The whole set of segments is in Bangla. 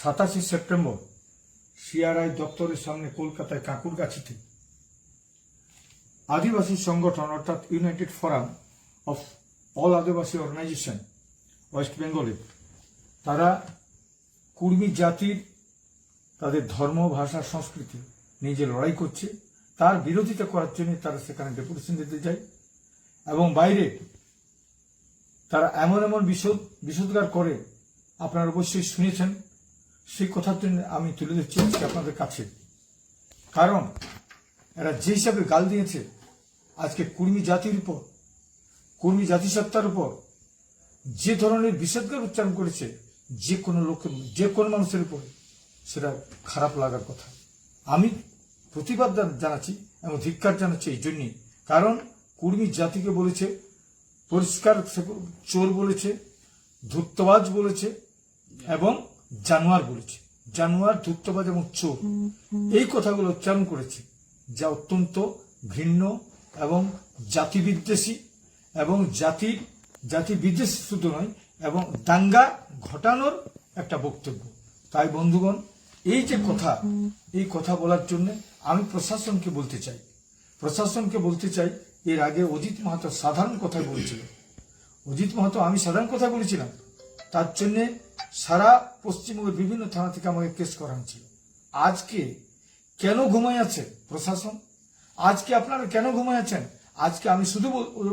27 সেপ্টেম্বর সিআরআই দপ্তরের সামনে কলকাতায় কাঁকুরগাছিতে আদিবাসী সংগঠন অর্থাৎ united forum of all Adivasi organisation west বেঙ্গলে তারা কুর্মী জাতির তাদের ধর্ম ভাষা সংস্কৃতি নিয়ে যে লড়াই করছে তার বিরোধিতা করার জন্য তারা সেখানে ডেপুটেশন দিতে যায় এবং বাইরে তারা এমন এমন বিষোদ্গার করে আপনারা অবশ্যই শুনেছেন। সেই কথার জন্য আমি তুলে দিচ্ছি আজকে আপনাদের কাছে, কারণ এরা যে হিসাবে গাল দিয়েছে আজকে কুর্মী জাতির উপর, কুর্মী জাতিসত্তার উপর যে ধরনের বিষোদ্গার উচ্চারণ করেছে যে কোনো লোকের, যে কোনো মানুষের উপরে, সেটা খারাপ লাগার কথা। আমি প্রতিবাদ জানাচ্ছি এবং ধিক্কার জানাচ্ছি এই জন্যই, কারণ কুর্মী জাতিকে বলেছে পরিষ্কার চোর বলেছে, ধূর্তবাজ বলেছে এবং জানোয়ার বলেছে। জানোয়ার, ধূর্তবাজ এবং চোর এই কথাগুলো উচ্চারণ করেছে, যা অত্যন্ত ঘৃণ্য এবং জাতিবিদ্বেষী এবং জাতি বিদ্বেষী শুধু নয় এবং দাঙ্গা ঘটানোর একটা বক্তব্য। তাই বন্ধুগণ, এই যে কথা, এই কথা বলার জন্য আমি প্রশাসনকে বলতে চাই এর আগে অজিত মাহাতো সাধারণ কথা বলেছিল। অজিত মাহাতো আমি সাধারণ কথা বলেছিলাম, তার জন্যে সারা পশ্চিমবঙ্গের বিভিন্ন থানা থেকে আমাকে কেস করা হয়েছিল। আজকে কেন ঘুমায় আছে প্রশাসন? আজকে আপনারা কেন ঘুমায় আছেন? আজকে আমি শুধু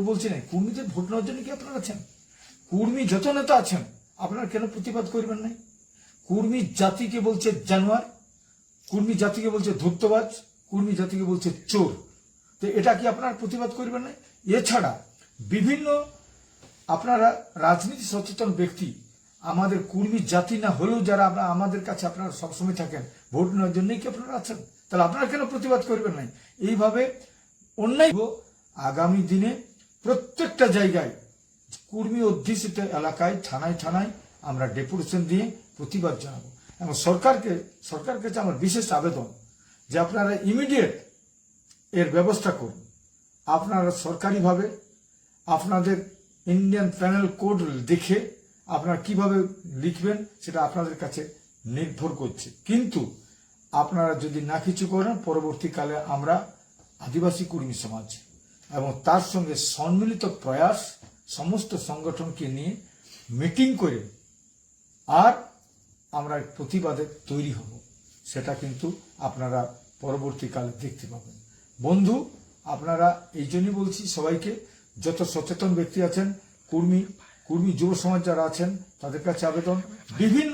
বলছি না, কুর্মীদের ভোট নেওয়ার জন্য কি আপনারা আছেন? কুর্মী যত নেতা আছেন আপনারা কেন প্রতিবাদ করবেন নাই? কুর্মী জাতিকে বলছে জানোয়ার, কুর্মী জাতিকে বলছে ধূর্তবাজ, কুর্মী জাতিকে বলছে চোর। তো এটা কি আপনারা প্রতিবাদ করবেন না? এছাড়া বিভিন্ন আপনারা রাজনীতি সচেতন ব্যক্তি, আমাদের কুর্মী জাতি না হলেও যারা আমাদের কাছে আপনারা সবসময় থাকেন, ভোট নেওয়ার জন্যই কি আপনারা আছেন? তাহলে আপনারা কেন প্রতিবাদ করবেন নাই? এইভাবে অন্যায় আগামী দিনে প্রত্যেকটা জায়গায় কুর্মী অধ্যুষিত এলাকায় থানায় আমরা ডেপুটেশন দিয়ে প্রতিবাদ জানাবো এবং সরকার কাছে আমার বিশেষ আবেদন যে আপনারা ইমিডিয়েট এর ব্যবস্থা করুন। আপনারা সরকারিভাবে আপনাদের ইন্ডিয়ান প্যানেল কোড দেখে আপনারা কিভাবে লিখবেন সেটা আপনাদের কাছে নির্ভর করছে, কিন্তু আপনারা যদি না কিছু করেন পরবর্তীকালে আমরা আদিবাসী কুর্মী সমাজ এবং তার সঙ্গে সম্মিলিত প্রয়াস সমস্ত সংগঠনকে নিয়ে মিটিং করে আর আমরা প্রতিবাদে তৈরি হব, সেটা কিন্তু আপনারা পরবর্তীকালে দেখতে পাবেন। বন্ধু, আপনারা এই জন্যই বলছি সবাইকে, যত সচেতন ব্যক্তি আছেন, কুর্মী যুব সমাজ যারা আছেন, তাদের কাছে আবেদন, বিভিন্ন